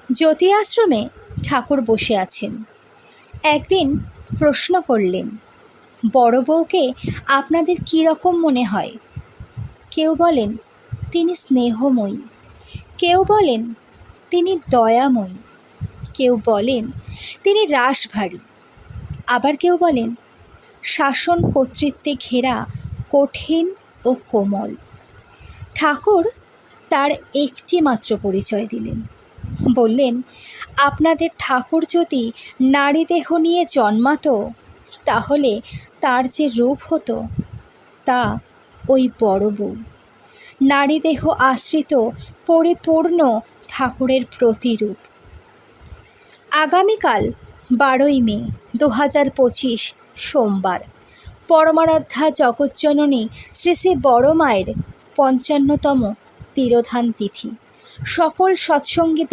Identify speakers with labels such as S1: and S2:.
S1: জ্যোতি আশ্রমে ঠাকুর বসে আছেন। একদিন প্রশ্ন করলেন, বড় বউকে আপনাদের কী রকম মনে হয়? কেউ বলেন তিনি স্নেহময়ী, কেউ বলেন তিনি দয়াময়ী, কেউ বলেন তিনি রাশভারী, আবার কেউ বলেন শাসন কর্তৃত্বে ঘেরা, কঠিন ও কোমল। ঠাকুর তার একটি মাত্র পরিচয় দিলেন, বললেন, আপনাদের ঠাকুর যদি নারী দেহ নিয়ে জন্মাতো তাহলে তার যে রূপ হতো তা ওই বড় বউ, নারী দেহ আশ্রিত পরিপূর্ণ ঠাকুরের প্রতিরূপ। আগামীকাল 12ই মে 2025 সোমবার পরমারাধ্যা জগজ্জননী শ্রী শ্রী বড় মায়ের 55তম তিরোধান তিথি। সকল সৎসঙ্গী